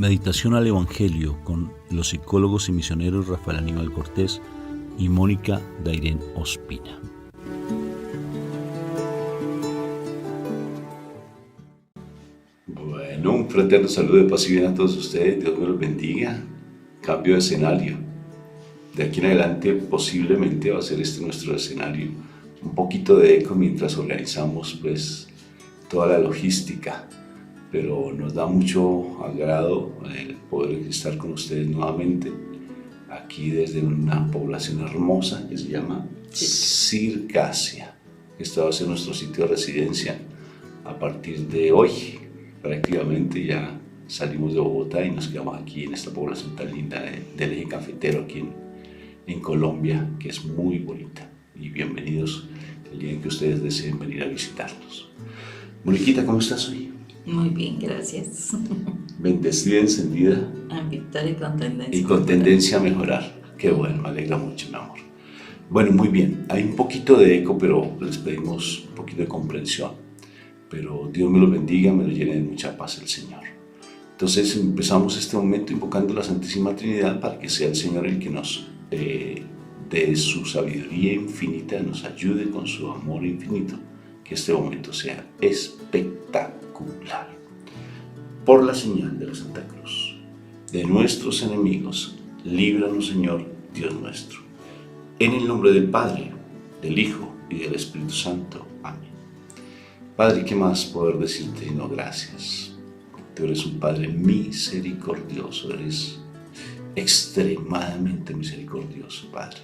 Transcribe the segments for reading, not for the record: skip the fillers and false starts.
Meditación al Evangelio con los psicólogos y misioneros Rafael Aníbal Cortés y Mónica Dairén Ospina. Bueno, un fraterno saludo de paz y bien a todos ustedes. Dios me los bendiga. Cambio de escenario. De aquí en adelante posiblemente va a ser este nuestro escenario. Un poquito de eco mientras organizamos pues toda la logística. Pero nos da mucho agrado el poder estar con ustedes nuevamente aquí desde una población hermosa que se llama Circasia. Este va a ser nuestro sitio de residencia a partir de hoy. Prácticamente ya salimos de Bogotá y nos quedamos aquí en esta población tan linda del eje cafetero aquí en Colombia, que es muy bonita. Y bienvenidos el día en que ustedes deseen venir a visitarnos. Moniquita, ¿cómo estás hoy? Muy bien, gracias. Bendecida, encendida. En victoria y con tendencia. Y con tendencia a mejorar. Qué bueno, me alegra mucho, mi amor. Bueno, muy bien. Hay un poquito de eco, pero les pedimos un poquito de comprensión. Pero Dios me los bendiga, me los llene de mucha paz el Señor. Entonces empezamos este momento invocando a la Santísima Trinidad para que sea el Señor el que nos de su sabiduría infinita, nos ayude con su amor infinito, que este momento sea espectacular. Por la señal de la Santa Cruz, de nuestros enemigos, líbranos, Señor, Dios nuestro. En el nombre del Padre, del Hijo y del Espíritu Santo. Amén. Padre, ¿qué más poder decirte sino gracias? Tú eres un Padre misericordioso, eres extremadamente misericordioso, Padre.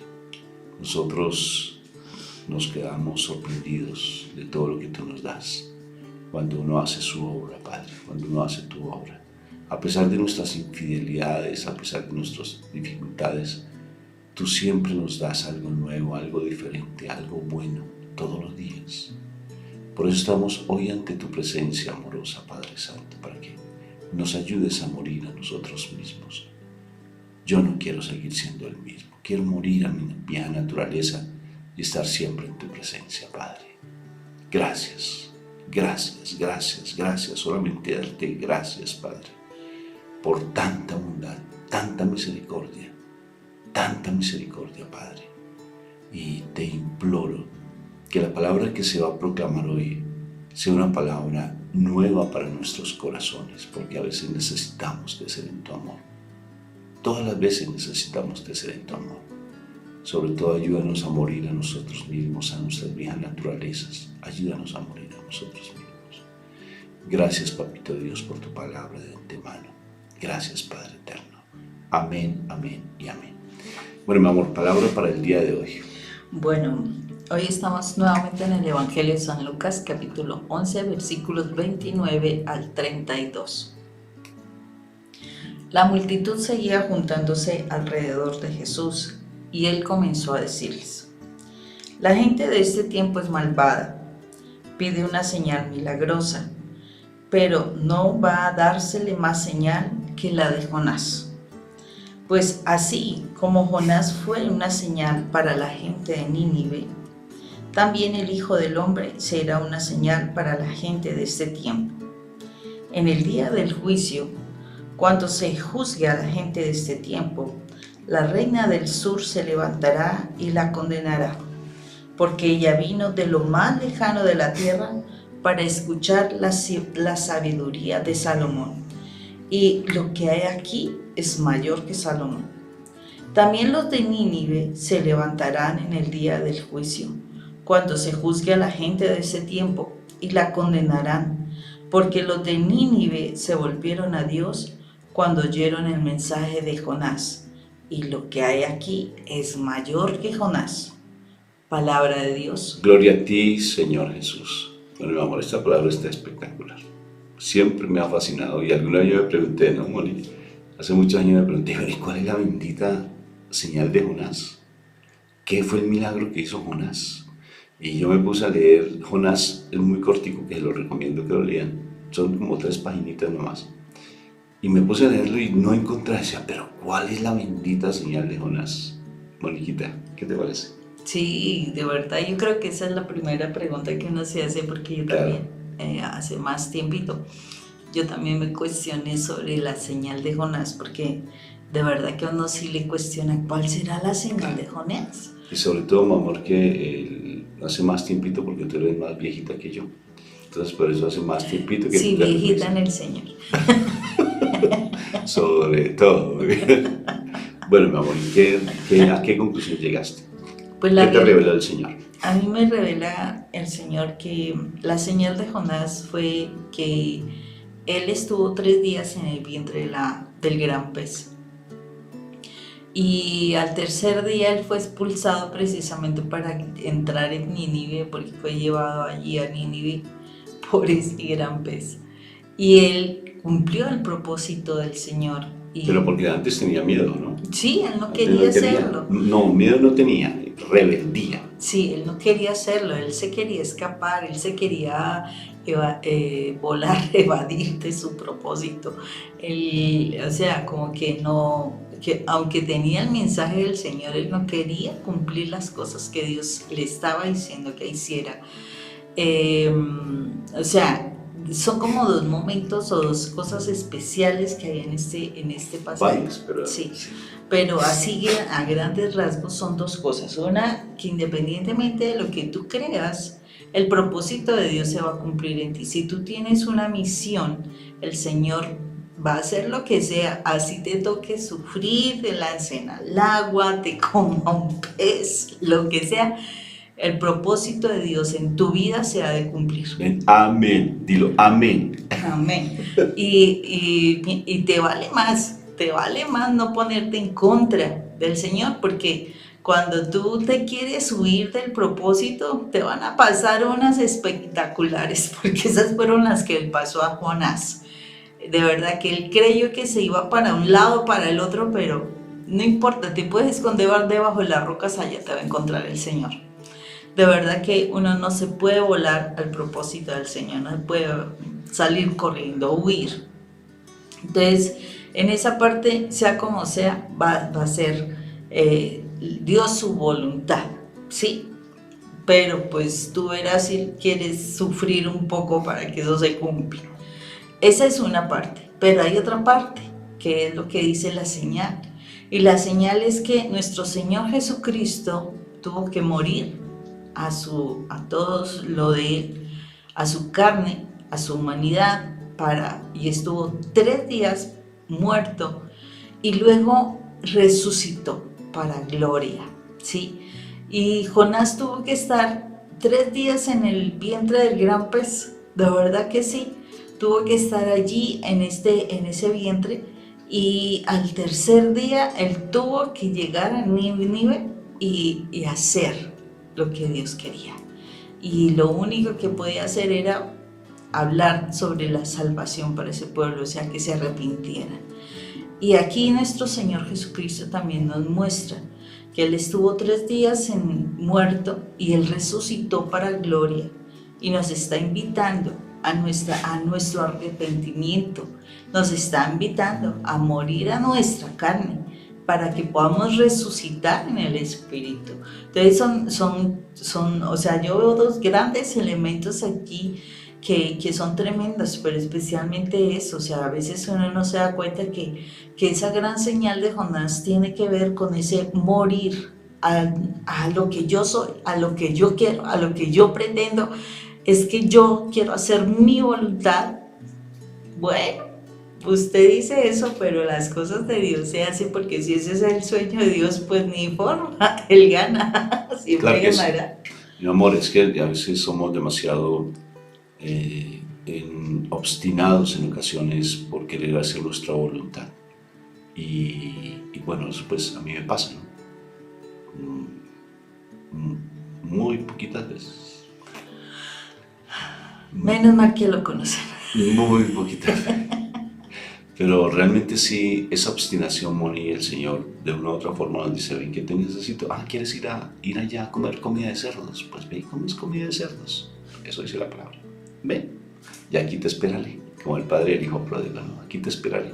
Nosotros nos quedamos sorprendidos de todo lo que tú nos das cuando uno hace su obra, Padre, cuando uno hace tu obra. A pesar de nuestras infidelidades, a pesar de nuestras dificultades, tú siempre nos das algo nuevo, algo diferente, algo bueno, todos los días. Por eso estamos hoy ante tu presencia amorosa, Padre Santo, para que nos ayudes a morir a nosotros mismos. Yo no quiero seguir siendo el mismo, quiero morir a mi vieja naturaleza y estar siempre en tu presencia, Padre. Gracias. Gracias, gracias, gracias, solamente darte gracias, Padre, por tanta bondad, tanta misericordia, Padre. Y te imploro que la palabra que se va a proclamar hoy sea una palabra nueva para nuestros corazones, porque a veces necesitamos crecer en tu amor. Todas las veces necesitamos crecer en tu amor. Sobre todo, ayúdanos a morir a nosotros mismos, a nuestras viejas naturalezas. Ayúdanos a morir a nosotros mismos. Gracias, Papito Dios, por tu palabra de antemano. Gracias, Padre eterno. Amén, amén y amén. Bueno, mi amor, palabra para el día de hoy. Bueno, hoy estamos nuevamente en el Evangelio de San Lucas, capítulo 11, versículos 29 al 32. La multitud seguía juntándose alrededor de Jesús y él comenzó a decirles: la gente de este tiempo es malvada, pide una señal milagrosa, pero no va a dársele más señal que la de Jonás. Pues así como Jonás fue una señal para la gente de Nínive, también el Hijo del Hombre será una señal para la gente de este tiempo. En el día del juicio, cuando se juzgue a la gente de este tiempo, la reina del sur se levantará y la condenará, porque ella vino de lo más lejano de la tierra para escuchar la sabiduría de Salomón, y lo que hay aquí es mayor que Salomón. También los de Nínive se levantarán en el día del juicio, cuando se juzgue a la gente de ese tiempo, y la condenarán, porque los de Nínive se volvieron a Dios cuando oyeron el mensaje de Jonás, y lo que hay aquí es mayor que Jonás. Palabra de Dios. Gloria a ti, Señor Jesús. Bueno, mi amor, esta palabra está espectacular. Siempre me ha fascinado. Y alguna vez yo me pregunté, ¿no, Moni? Hace muchos años me pregunté, ¿cuál es la bendita señal de Jonás? ¿Qué fue el milagro que hizo Jonás? Y yo me puse a leer. Jonás es muy cortico, que lo recomiendo que lo lean. Son como 3 paginitas nomás. Y me puse a leerlo y no encontré, decía, pero ¿cuál es la bendita señal de Jonás? Moniquita, ¿qué te parece? Sí, de verdad, yo creo que esa es la primera pregunta que uno se hace, porque yo también hace más tiempito yo también me cuestioné sobre la señal de Jonás, porque de verdad que uno sí le cuestiona cuál será la señal de Jonás. Y sobre todo, mi amor, que hace más tiempito porque tú eres más viejita que yo. Entonces, por eso hace más tiempito que Sí, tú te viejita en refieres. el Señor. Sobre todo. Bueno, mi amor, ¿a qué conclusión llegaste? Pues ¿Qué te reveló el Señor? a mí me revela el Señor que la señal de Jonás fue que él estuvo 3 días en el vientre del gran pez. Y al tercer día él fue expulsado precisamente para entrar en Nínive, porque fue llevado allí a Nínive por ese gran pez. Y él cumplió el propósito del Señor. Pero porque antes tenía miedo, ¿no? Sí, él no Antes quería no tenía. hacerlo. No, miedo no tenía, rebeldía. Sí, él no quería hacerlo, él se quería escapar, él se quería volar, evadir de su propósito. O sea, como que no, que aunque tenía el mensaje del Señor, él no quería cumplir las cosas que Dios le estaba diciendo que hiciera. O sea, son como 2 momentos o 2 cosas especiales que hay en este pasaje. Varias, pero sí. Pero así a grandes rasgos son 2 cosas. Una, que independientemente de lo que tú creas, el propósito de Dios se va a cumplir en ti. Si tú tienes una misión, el Señor va a hacer lo que sea, así te toque sufrir, te lancen al agua, te coma un pez, lo que sea. El propósito de Dios en tu vida se ha de cumplir. Amén, dilo, amén. Amén. Y te vale más no ponerte en contra del Señor, porque cuando tú te quieres huir del propósito, te van a pasar unas espectaculares, porque esas fueron las que él pasó a Jonás. De verdad que él creyó que se iba para un lado, para el otro, pero no importa, te puedes esconder debajo de las rocas, allá te va a encontrar el Señor. De verdad que uno no se puede volar al propósito del Señor, no se puede salir corriendo, huir. Entonces, en esa parte, sea como sea, va a ser Dios su voluntad, ¿sí? Pero pues tú verás si quieres sufrir un poco para que eso se cumpla. Esa es una parte, pero hay otra parte, que es lo que dice la señal. Y la señal es que nuestro Señor Jesucristo tuvo que morir a todos lo de él, a su carne, a su humanidad, y estuvo 3 días muerto y luego resucitó para gloria, ¿sí? Y Jonás tuvo que estar 3 días en el vientre del gran pez, de verdad que sí, tuvo que estar allí en ese vientre, y al tercer día él tuvo que llegar a Nínive y hacer lo que Dios quería. Y lo único que podía hacer era hablar sobre la salvación para ese pueblo, o sea, que se arrepintieran. Y aquí nuestro Señor Jesucristo también nos muestra que Él estuvo 3 días muerto y Él resucitó para gloria, y nos está invitando a nuestro arrepentimiento, nos está invitando a morir a nuestra carne, para que podamos resucitar en el Espíritu. Entonces o sea, yo veo 2 grandes elementos aquí que son tremendos, pero especialmente eso, o sea, a veces uno no se da cuenta que esa gran señal de Jonás tiene que ver con ese morir a lo que yo soy, a lo que yo quiero, a lo que yo pretendo. Es que yo quiero hacer mi voluntad. Bueno, usted dice eso, pero las cosas de Dios se hacen, porque si ese es el sueño de Dios, pues ni forma, Él gana, siempre Claro ganará. Sí. Mi amor, es que a veces somos demasiado obstinados en ocasiones por querer hacer nuestra voluntad. Y bueno, eso pues a mí me pasa, ¿no? Muy poquitas veces. Menos mal que lo conocen. Muy poquitas veces. Pero realmente sí, esa obstinación, Moni, el Señor de una u otra forma nos dice: ven, ¿qué te necesito? ¿Quieres ir allá a comer comida de cerdos? Pues ve y comes comida de cerdos. Eso dice la palabra. Ven, y aquí te esperaré, como el padre del hijo pródigo, ¿no? Aquí te esperaré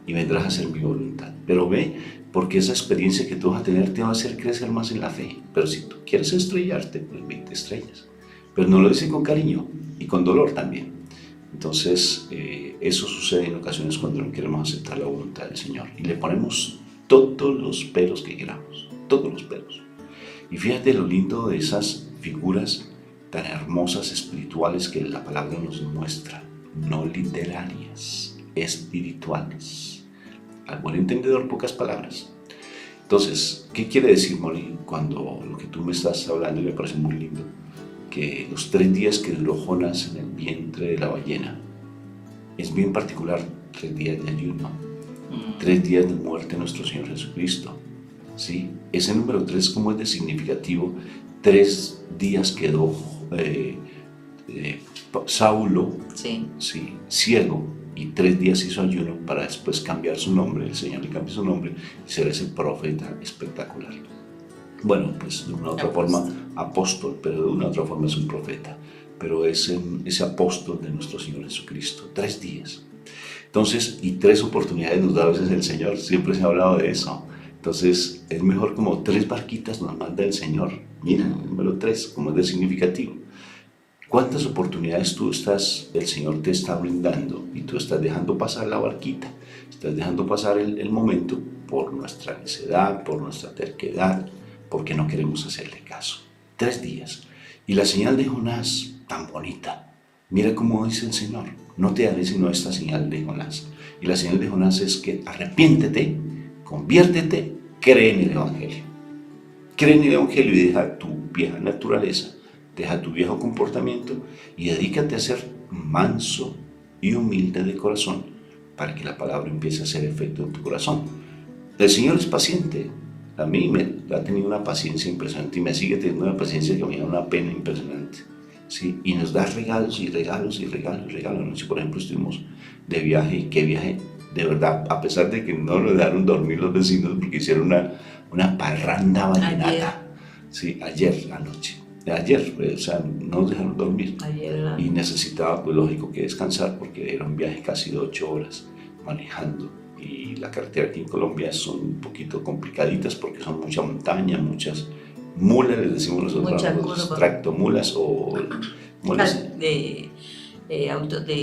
y vendrás a hacer mi voluntad. Pero ve, porque esa experiencia que tú vas a tener te va a hacer crecer más en la fe. Pero si tú quieres estrellarte, pues ve, te estrellas. Pero no lo dice con cariño y con dolor también. Entonces, eso sucede en ocasiones cuando no queremos aceptar la voluntad del Señor y le ponemos todos los pelos que queramos, todos los pelos. Y fíjate lo lindo de esas figuras tan hermosas espirituales que la palabra nos muestra, no literarias, espirituales. Al buen entendedor, pocas palabras. Entonces, ¿qué quiere decir, Moni, cuando lo que tú me estás hablando y me parece muy lindo? Que los 3 días que duró Jonás en el vientre de la ballena, es bien particular, 3 días de ayuno, 3 días de muerte de nuestro Señor Jesucristo. ¿Sí? Ese número 3, como es de significativo, 3 días quedó Saulo, Sí. sí, ciego, y 3 días hizo ayuno para después cambiar su nombre. El Señor le cambió su nombre y ser ese profeta espectacular. Bueno, pues de una u otra forma apóstol, pero de una u otra forma es un profeta, pero es ese apóstol de nuestro Señor Jesucristo. 3 días. Entonces, y 3 oportunidades nos da a veces el Señor, siempre se ha hablado de eso. Entonces, es mejor como 3 barquitas nos manda el Señor. Mira, el número 3, como es de significativo. ¿Cuántas oportunidades el Señor te está brindando y tú estás dejando pasar la barquita? Estás dejando pasar el momento por nuestra necedad, por nuestra terquedad, porque no queremos hacerle caso. 3 días. Y la señal de Jonás, tan bonita. Mira cómo dice el Señor, no te haré sino esta señal de Jonás. Y la señal de Jonás es que arrepiéntete, conviértete, cree en el Evangelio. Cree en el Evangelio y deja tu vieja naturaleza, deja tu viejo comportamiento y dedícate a ser manso y humilde de corazón para que la palabra empiece a hacer efecto en tu corazón. El Señor es paciente. A mí me ha tenido una paciencia impresionante y me sigue teniendo una paciencia que me da una pena impresionante. ¿Sí? Y nos da regalos y regalos y regalos y regalos. Anoche, por ejemplo, estuvimos de viaje. ¿Y qué viaje? De verdad, a pesar de que no nos dejaron dormir los vecinos porque hicieron una parranda vallenata. Sí, ayer anoche. Ayer, o sea, no nos dejaron dormir. Y necesitaba, pues lógico, que descansar porque era un viaje casi de 8 horas manejando. Y la carretera aquí en Colombia son un poquito complicaditas porque son mucha montaña, muchas mulas, les decimos nosotros, los tractomulas o mulas,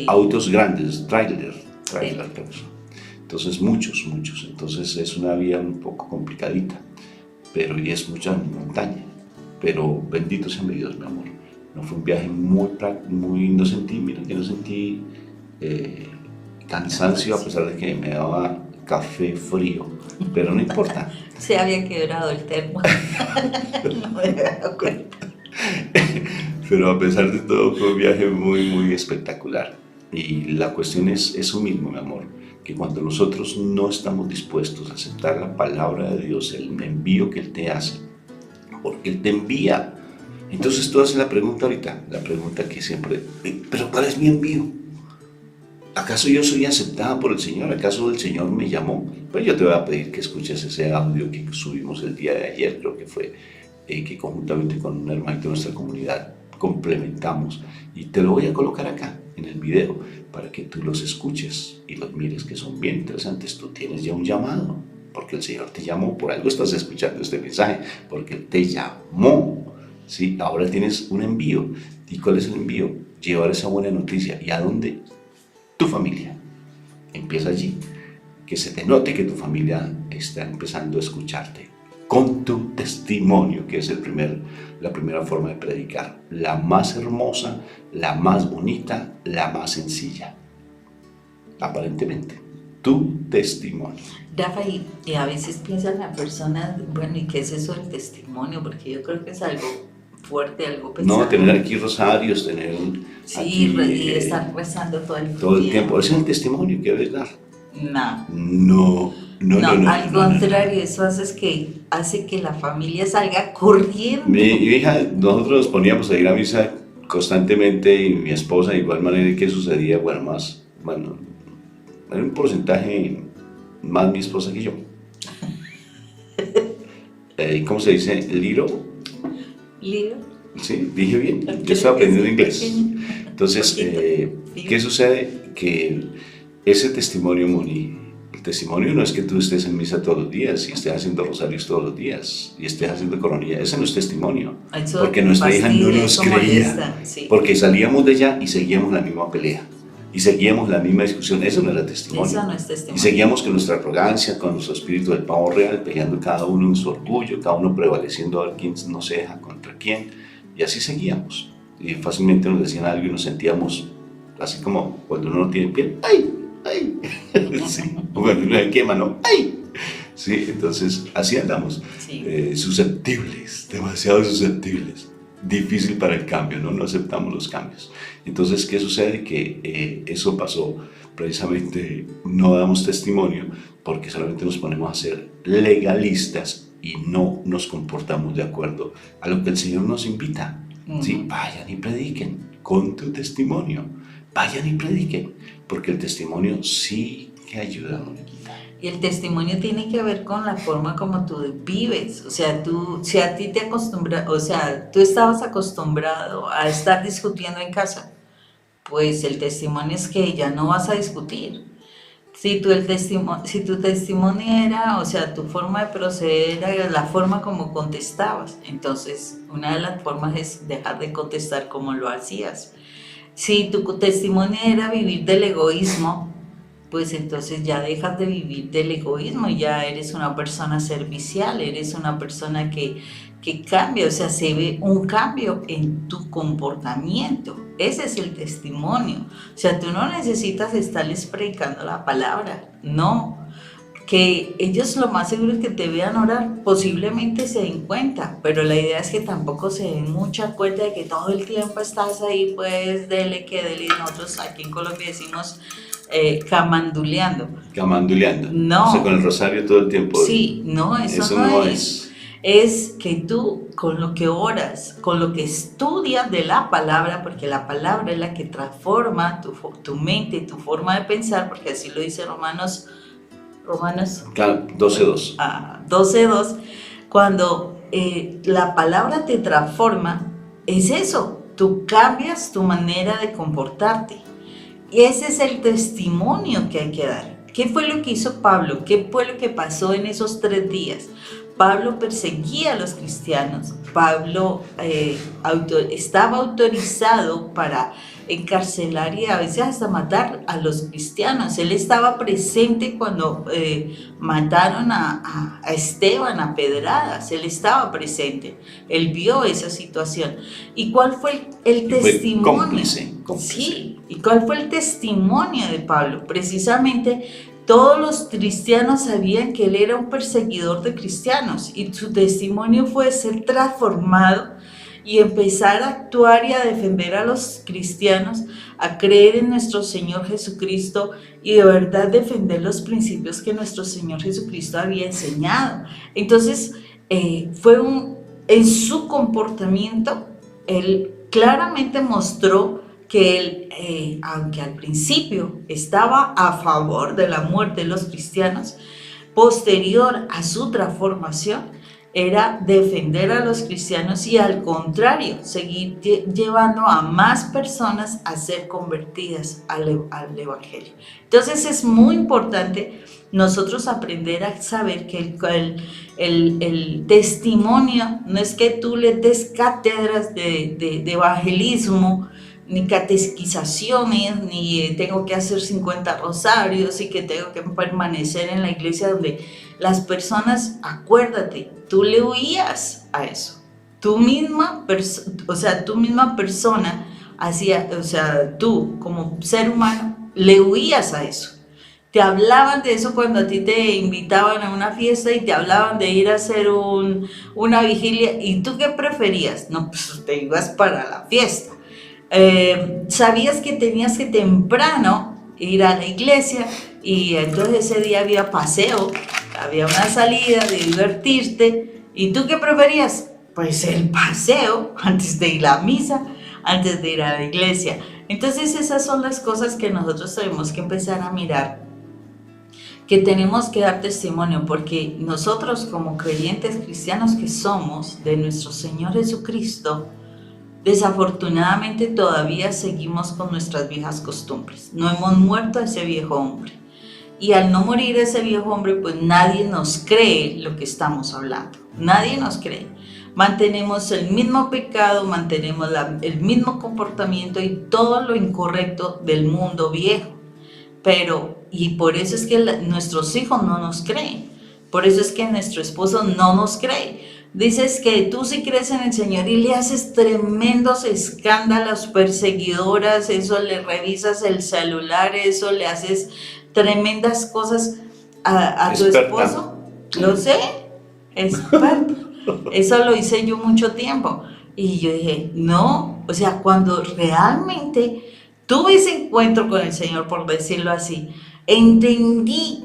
autos grandes, trailer. Entonces muchos. Entonces es una vía un poco complicadita, pero y es mucha montaña. Pero bendito sea mi Dios, mi amor. No fue un viaje muy no sentí cansancio a pesar de que me daba café frío, pero no importa. Se había quebrado el termo. No me había dado cuenta. Pero a pesar de todo fue un viaje muy espectacular. Y la cuestión es eso mismo, mi amor, que cuando nosotros no estamos dispuestos a aceptar la palabra de Dios, el envío que Él te hace, porque Él te envía. Entonces tú haces la pregunta ahorita, la pregunta que siempre, ¿pero cuál es mi envío? ¿Acaso yo soy aceptada por el Señor? ¿Acaso el Señor me llamó? Pues yo te voy a pedir que escuches ese audio que subimos el día de ayer, creo que fue, que conjuntamente con un hermano de nuestra comunidad complementamos. Y te lo voy a colocar acá en el video para que tú los escuches y los mires, que son bien interesantes. Tú tienes ya un llamado, porque el Señor te llamó, por algo estás escuchando este mensaje, porque Él te llamó, ¿sí? Ahora tienes un envío. ¿Y cuál es el envío? Llevar esa buena noticia. ¿Y a dónde? Tu familia. Empieza allí, que se te note que tu familia está empezando a escucharte, con tu testimonio, que es la primera forma de predicar, la más hermosa, la más bonita, la más sencilla, aparentemente. Tu testimonio. Rafa, y a veces piensan las personas, bueno, ¿y qué es eso del testimonio? Porque yo creo que es algo fuerte, algo pesado. No, tener aquí rosarios, tener sí, aquí, y estar rezando todo el tiempo. Ese es el testimonio que debes dar. No, No. Al contrario, eso hace que la familia salga corriendo. Mi hija, nosotros nos poníamos a ir a misa constantemente y mi esposa de igual manera. ¿Y qué sucedía? Bueno, era un porcentaje más mi esposa que yo. ¿Cómo se dice? ¿Liro? Sí, dije bien. Yo estaba aprendiendo inglés. Entonces, ¿qué sucede? Que ese testimonio, Moni, el testimonio no es que tú estés en misa todos los días y estés haciendo rosarios todos los días y estés haciendo coronilla. Ese no es testimonio. Porque nuestra hija no nos creía. Sí. Porque salíamos de allá y seguíamos la misma pelea. y seguíamos la misma discusión. Eso no era testimonio. Eso no es Y testimonio. seguíamos con nuestra arrogancia, con nuestro espíritu del pavo real, peleando cada uno en su orgullo, cada uno prevaleciendo a ver quién no se deja contra quién. Y así seguíamos. Y fácilmente nos decían algo y nos sentíamos así como cuando uno no tiene piel. ¡Ay! ¡Ay! Sí. O cuando uno se quema, ¿no? ¡Ay! Sí, entonces así andamos. Sí. Susceptibles, demasiado susceptibles. Difícil para el cambio, ¿no? No aceptamos los cambios. Entonces, ¿qué sucede? Que eso pasó precisamente, no damos testimonio porque solamente nos ponemos a ser legalistas y no nos comportamos de acuerdo a lo que el Señor nos invita. ¿Sí? Vayan y prediquen con tu testimonio. Vayan y prediquen, porque el testimonio sí que ayuda, Moniquita. Y el testimonio tiene que ver con la forma como tú vives. O sea, si a ti te acostumbras, o sea, tú estabas acostumbrado a estar discutiendo en casa, pues el testimonio es que ya no vas a discutir. Si tu testimonio era, o sea, tu forma de proceder era la forma como contestabas, entonces una de las formas es dejar de contestar como lo hacías. Si tu testimonio era vivir del egoísmo, pues entonces ya dejas de vivir del egoísmo y ya eres una persona servicial, eres una persona que cambia, o sea, se ve un cambio en tu comportamiento. Ese es el testimonio. O sea, tú no necesitas estarles predicando la palabra, no. Que ellos lo más seguro es que te vean orar, posiblemente se den cuenta, pero la idea es que tampoco se den mucha cuenta de que todo el tiempo estás ahí, pues dele que dele. Nosotros aquí en Colombia decimos camanduleando. Camanduleando. No. O sea, con el rosario todo el tiempo. Sí, no, eso no es. Es que tú con lo que oras, con lo que estudias de la palabra, porque la palabra es la que transforma tu mente, tu forma de pensar, porque así lo dice Romanos 12:2. 12:2, cuando la palabra te transforma, es eso, tú cambias tu manera de comportarte. Y ese es el testimonio que hay que dar. ¿Qué fue lo que hizo Pablo? ¿Qué fue lo que pasó en esos 3 días? Pablo perseguía a los cristianos. Pablo estaba autorizado para encarcelar y a veces hasta matar a los cristianos. Él estaba presente cuando mataron a Esteban a pedradas. Él estaba presente. Él vio esa situación. ¿Y cuál fue el testimonio? Cómplice. Sí. ¿Y cuál fue el testimonio de Pablo? Precisamente todos los cristianos sabían que él era un perseguidor de cristianos y su testimonio fue ser transformado y empezar a actuar y a defender a los cristianos, a creer en nuestro Señor Jesucristo y de verdad defender los principios que nuestro Señor Jesucristo había enseñado. Entonces, en su comportamiento, él claramente mostró que él, aunque al principio estaba a favor de la muerte de los cristianos, posterior a su transformación, era defender a los cristianos y al contrario, seguir llevando a más personas a ser convertidas al Evangelio. Entonces es muy importante nosotros aprender a saber que el testimonio no es que tú le des cátedras de evangelismo, ni catequizaciones, ni tengo que hacer 50 rosarios y que tengo que permanecer en la iglesia donde las personas, acuérdate, tú le huías a eso. Tú misma persona hacía, o sea, tú como ser humano le huías a eso. Te hablaban de eso cuando a ti te invitaban a una fiesta y te hablaban de ir a hacer una vigilia. ¿Y tú qué preferías? No, pues te ibas para la fiesta. Sabías que tenías que temprano ir a la iglesia y entonces ese día había paseo, había una salida de divertirte. ¿Y tú qué preferías? Pues el paseo antes de ir a la misa, antes de ir a la iglesia. Entonces esas son las cosas que nosotros tenemos que empezar a mirar, que tenemos que dar testimonio, porque nosotros como creyentes cristianos que somos de nuestro Señor Jesucristo, desafortunadamente todavía seguimos con nuestras viejas costumbres. No hemos muerto a ese viejo hombre. Y al no morir ese viejo hombre, pues nadie nos cree lo que estamos hablando. Nadie nos cree. mantenemos el mismo pecado, mantenemos el mismo comportamiento y todo lo incorrecto del mundo viejo. Y por eso es que nuestros hijos no nos creen, por eso es que nuestro esposo no nos cree. Dices que tú sí crees en el Señor y le haces tremendos escándalos, perseguidoras, eso, le revisas el celular, eso, le haces tremendas cosas a tu esposo. Lo sé, experto. Eso lo hice yo mucho tiempo. Y yo dije, no, o sea, cuando realmente tuve ese encuentro con el Señor, por decirlo así, entendí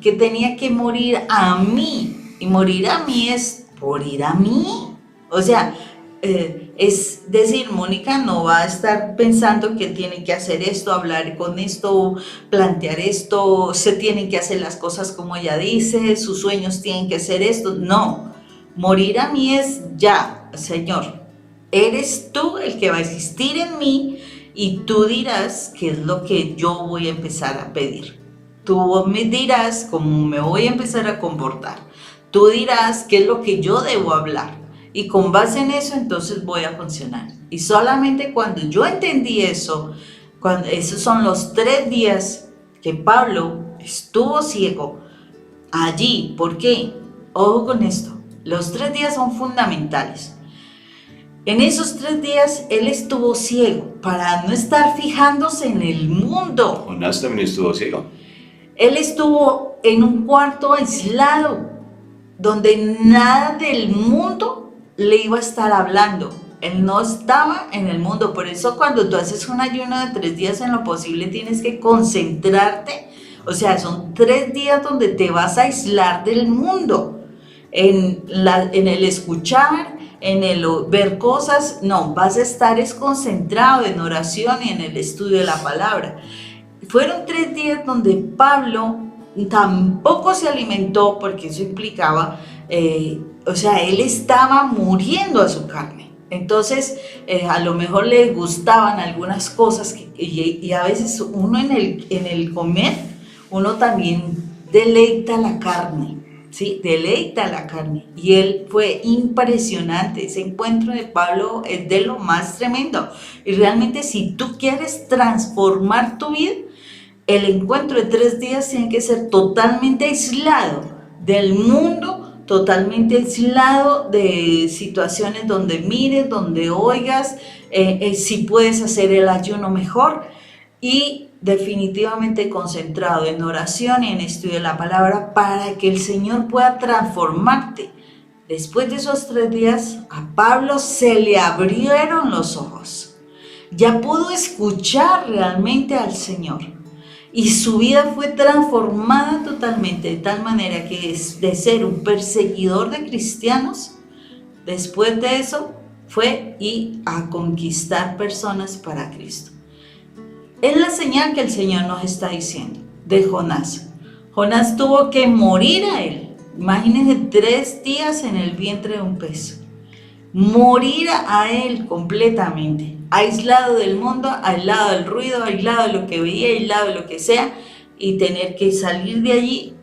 que tenía que morir a mí. Y morir a mí es morir a mí. O sea, es decir, Mónica no va a estar pensando que tiene que hacer esto, hablar con esto, plantear esto, se tienen que hacer las cosas como ella dice, sus sueños tienen que ser esto. No, morir a mí es ya, Señor, eres tú el que va a existir en mí y tú dirás qué es lo que yo voy a empezar a pedir. Tú me dirás cómo me voy a empezar a comportar. Tú dirás qué es lo que yo debo hablar y con base en eso entonces voy a funcionar. Y solamente cuando yo entendí eso, esos son los 3 días que Pablo estuvo ciego allí. ¿Por qué? Ojo con esto, los 3 días son fundamentales. En esos 3 días él estuvo ciego para no estar fijándose en el mundo. Jonás también estuvo ciego. Él estuvo en un cuarto aislado, donde nada del mundo le iba a estar hablando. Él no estaba en el mundo. Por eso cuando tú haces un ayuno de 3 días, en lo posible tienes que concentrarte. O sea, son 3 días donde te vas a aislar del mundo. En el escuchar, en el ver cosas, no, vas a estar concentrado en oración y en el estudio de la palabra. Fueron 3 días donde Pablo tampoco se alimentó, porque eso implicaba, o sea, él estaba muriendo a su carne. Entonces, a lo mejor le gustaban algunas cosas y a veces uno en el comer, uno también deleita la carne, ¿sí? Deleita la carne. Y él fue impresionante. Ese encuentro de Pablo es de lo más tremendo. Y realmente si tú quieres transformar tu vida, el encuentro de 3 días tiene que ser totalmente aislado del mundo, totalmente aislado de situaciones donde mires, donde oigas, si puedes hacer el ayuno mejor y definitivamente concentrado en oración y en estudio de la palabra para que el Señor pueda transformarte. Después de esos 3 días, a Pablo se le abrieron los ojos. Ya pudo escuchar realmente al Señor. Y su vida fue transformada totalmente, de tal manera que de ser un perseguidor de cristianos, después de eso fue a conquistar personas para Cristo. Es la señal que el Señor nos está diciendo de Jonás. Jonás tuvo que morir a él. Imagínense 3 días en el vientre de un pez. Morir a él completamente, aislado del mundo, aislado del ruido, aislado de lo que veía, aislado de lo que sea, y tener que salir de allí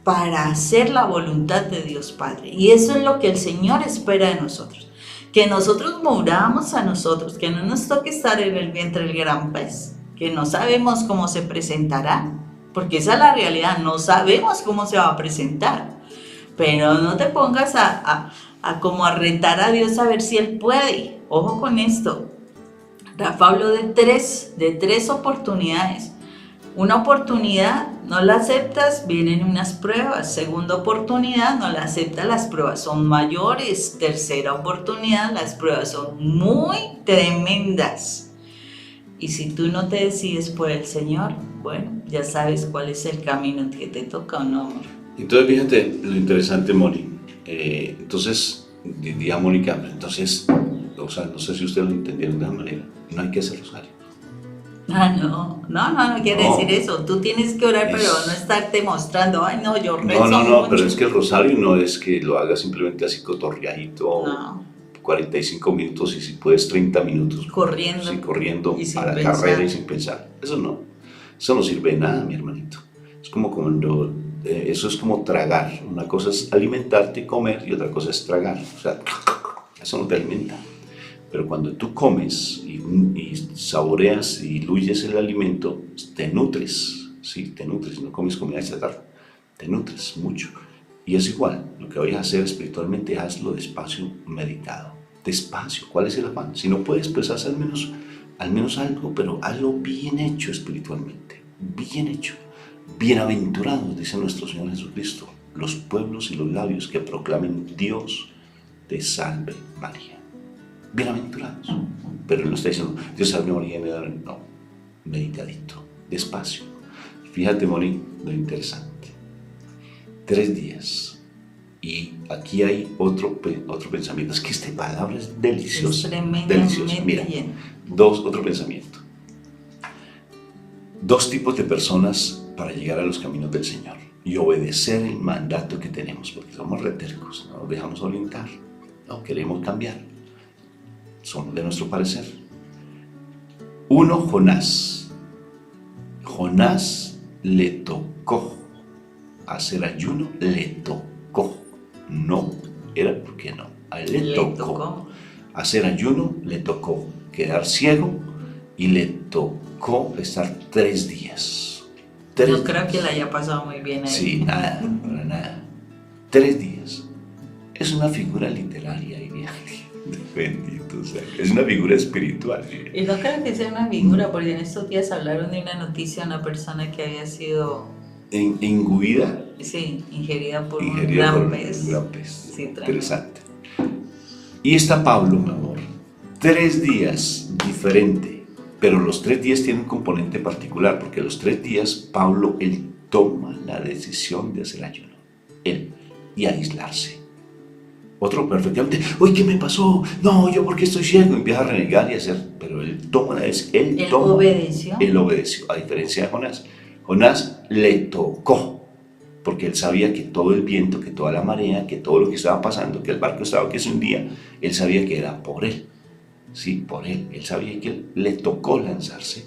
para hacer la voluntad de Dios Padre. Y eso es lo que el Señor espera de nosotros, que nosotros muramos a nosotros, que no nos toque estar en el vientre del gran pez, que no sabemos cómo se presentará, porque esa es la realidad, no sabemos cómo se va a presentar. Pero no te pongas como a retar a Dios a ver si Él puede. Ojo con esto. Rafa habló de tres oportunidades. Una oportunidad, no la aceptas, vienen unas pruebas. Segunda oportunidad, no la aceptas, las pruebas son mayores. Tercera oportunidad, las pruebas son muy tremendas. Y si tú no te decides por el Señor, bueno, ya sabes cuál es el camino que te toca o no, amor. Entonces, fíjate lo interesante, Moni. Entonces, diría Mónica, entonces, o sea, no sé si ustedes lo entendieron de esa manera, no hay que hacer rosario. No quiere decir eso. Tú tienes que orar, pero no estarte mostrando, ay, no, yo rezo No, pero es que el rosario no es que lo hagas simplemente así cotorreadito, 45 minutos y si puedes 30 minutos. Corriendo. Sí, corriendo a la carrera y sin pensar. Eso no sirve de nada, mi hermanito. Es como cuando eso es como tragar. Una cosa es alimentarte, comer, y otra cosa es tragar. O sea, eso no te alimenta. Pero cuando tú comes y saboreas y diluyes el alimento, te nutres, ¿sí? Te nutres, no comes comida chatarra, te nutres mucho. Y es igual, lo que vayas a hacer espiritualmente, hazlo despacio, meditado. Despacio, ¿cuál es el afán? Si no puedes, pues haz al menos algo, pero hazlo bien hecho espiritualmente, bien hecho. Bienaventurados, dice nuestro Señor Jesucristo, los pueblos y los labios que proclamen Dios te salve María. Bienaventurados. Pero él no está diciendo, Dios salve María, no, meditadito, despacio. Fíjate, Moni, lo interesante. 3 días. Y aquí hay otro pensamiento. Es que esta palabra es deliciosa. Es deliciosa. Mira, otro pensamiento. 2 tipos de personas para llegar a los caminos del Señor y obedecer el mandato que tenemos, porque somos retercos, no nos dejamos orientar, no queremos cambiar, somos de nuestro parecer. 1, Jonás. Jonás le tocó hacer ayuno, le tocó, no era porque no, a él le tocó hacer ayuno, le tocó quedar ciego y le tocó estar 3 días. Yo creo que le haya pasado muy bien ahí. Sí, nada, para nada. 3 días. Es una figura literaria, diría. Bendito sea. Es una figura espiritual. Y no creo que sea una figura, porque en estos días hablaron de una noticia de una persona que había sido Enguida. Sí, ingerida por un gran pez. Un gran pez. Sí, interesante. Y está Pablo, mi amor. 3 días diferente. Pero los 3 días tienen un componente particular, porque los 3 días Pablo, él toma la decisión de hacer ayuno, él, y aislarse. Otro perfectamente, uy, ¿qué me pasó? No, yo porque estoy ciego, y empieza a renegar y hacer, pero él toma la decisión, él obedeció, a diferencia de Jonás. Jonás le tocó, porque él sabía que todo el viento, que toda la marea, que todo lo que estaba pasando, que el barco estaba que se hundía, él sabía que era por él. Sí, por él. Él sabía que le tocó lanzarse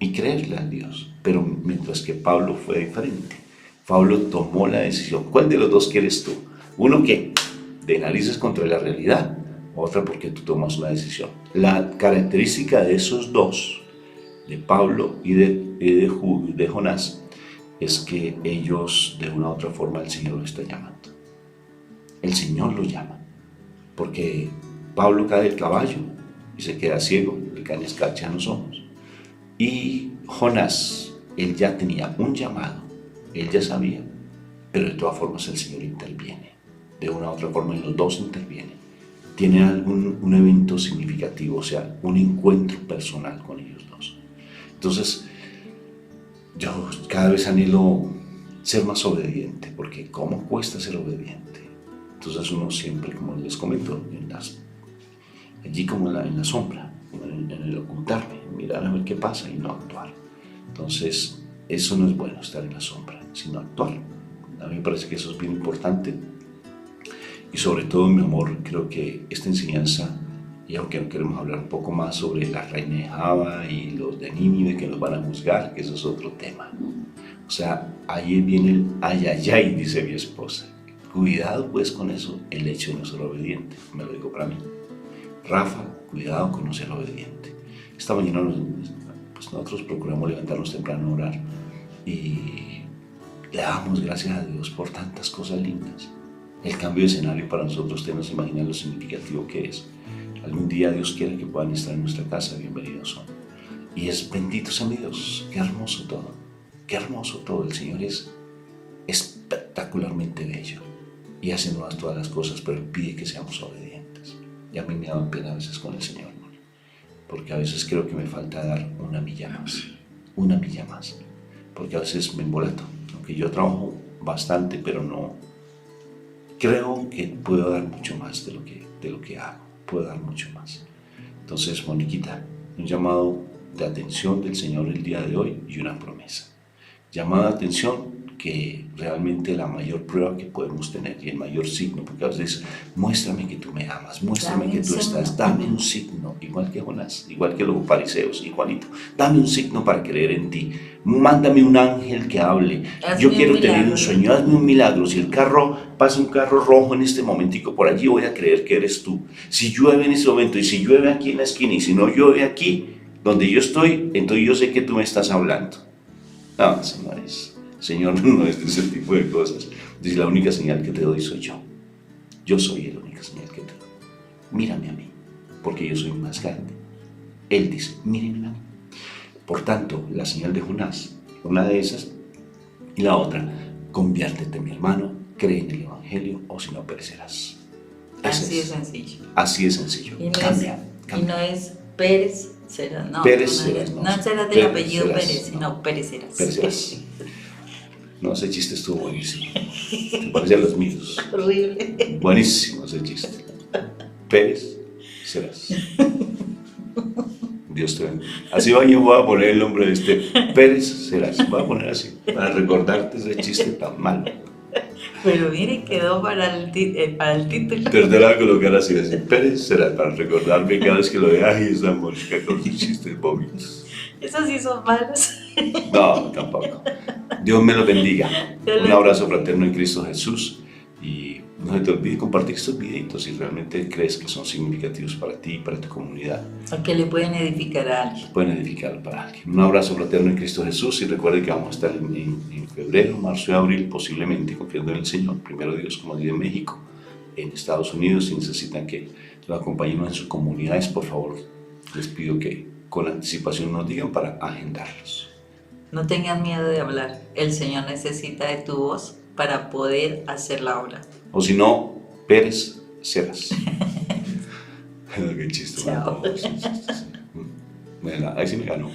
y creerle a Dios. Pero mientras que Pablo fue diferente. Pablo tomó la decisión. ¿Cuál de los dos quieres tú? Uno que de narices contra la realidad, otra porque tú tomas una decisión. La característica de esos dos, de Pablo y de Jonás, es que ellos de una u otra forma el Señor los está llamando. El Señor los llama. Porque Pablo cae del caballo y se queda ciego, le caen escarcha en los ojos. Y Jonás, él ya tenía un llamado, él ya sabía, pero de todas formas el Señor interviene. De una u otra forma los dos intervienen. Tienen un evento significativo, o sea, un encuentro personal con ellos dos. Entonces, yo cada vez anhelo ser más obediente, porque ¿cómo cuesta ser obediente? Entonces uno siempre, como les comento, allí como en la sombra, en el ocultarme, mirar a ver qué pasa y no actuar. Entonces, eso no es bueno, estar en la sombra, sino actuar. A mí me parece que eso es bien importante. Y sobre todo, mi amor, creo que esta enseñanza, y aunque no queremos hablar un poco más sobre la reina de Java y los de Nínive que nos van a juzgar, que eso es otro tema. O sea, ahí viene el ayayay, dice mi esposa. Cuidado pues con eso, el hecho de no ser obediente, me lo digo para mí. Rafa, cuidado con no ser obediente. Esta mañana pues nosotros procuramos levantarnos temprano a orar y le damos gracias a Dios por tantas cosas lindas. El cambio de escenario para nosotros, ustedes no se imaginan lo significativo que es. Algún día Dios quiere que puedan estar en nuestra casa, bienvenidos son. Y es bendito sea mi Dios, qué hermoso todo, qué hermoso todo. El Señor es espectacularmente bello y hace nuevas todas las cosas, pero Él pide que seamos obedientes. Y a mí me da pena a veces con el Señor, ¿no? Porque a veces creo que me falta dar una milla más, porque a veces me embolato, aunque yo trabajo bastante, pero no, creo que puedo dar mucho más de lo que hago, puedo dar mucho más. Entonces, Moniquita, un llamado de atención del Señor el día de hoy y una promesa. Llamada de atención que realmente la mayor prueba que podemos tener y el mayor signo, porque a veces muéstrame que tú me amas, muéstrame que tú estás, dame un signo, igual que Jonás, igual que los fariseos, igualito, dame un signo para creer en ti, mándame un ángel que hable, yo quiero tener un sueño, hazme un milagro, si el carro pasa un carro rojo en este momentico, por allí voy a creer que eres tú, si llueve en ese momento y si llueve aquí en la esquina y si no llueve aquí donde yo estoy, entonces yo sé que tú me estás hablando. No, señores. Señor, no es de ese tipo de cosas. Dice, la única señal que te doy soy yo. Yo soy la única señal que te doy. Mírame a mí, porque yo soy más grande. Él dice, mírenme a mí. Por tanto, la señal de Jonás, una de esas, y la otra, conviértete, mi hermano, cree en el Evangelio, o si no perecerás. Así es sencillo. Así de sencillo. Y Cambia. Y no es Pérez Serás, no. Pérez Serás, no serás del apellido Pérez, sino Perecerás. Perecerás. No, ese chiste estuvo buenísimo. Te parece a los míos. Horrible. Buenísimo ese chiste. Pérez Serás. Dios te bendiga. Así yo voy a poner el nombre de este. Pérez Serás. Voy a poner así, para recordarte ese chiste tan malo. Pero mire, quedó para el título. Pero te lo voy a colocar así, Pérez Serás, para recordarme cada vez que lo vea. Ay, esa Mónica con sus chistes bóvidos. Esos sí son malos. No, tampoco. Dios me los bendiga. Un abrazo fraterno en Cristo Jesús. Y no se te olvide compartir estos videitos si realmente crees que son significativos para ti y para tu comunidad. O que le pueden edificar a alguien. Pueden edificar para alguien. Un abrazo fraterno en Cristo Jesús. Y recuerden que vamos a estar en febrero, marzo y abril, posiblemente, confiando en el Señor. Primero Dios, como dice en México, en Estados Unidos. Si necesitan que los acompañemos en sus comunidades, por favor, les pido que con anticipación nos digan para agendarlos. No tengan miedo de hablar. El Señor necesita de tu voz para poder hacer la obra. O si no, Pérez Serás. Qué chiste. Chao. Bueno, ahí sí me ganó.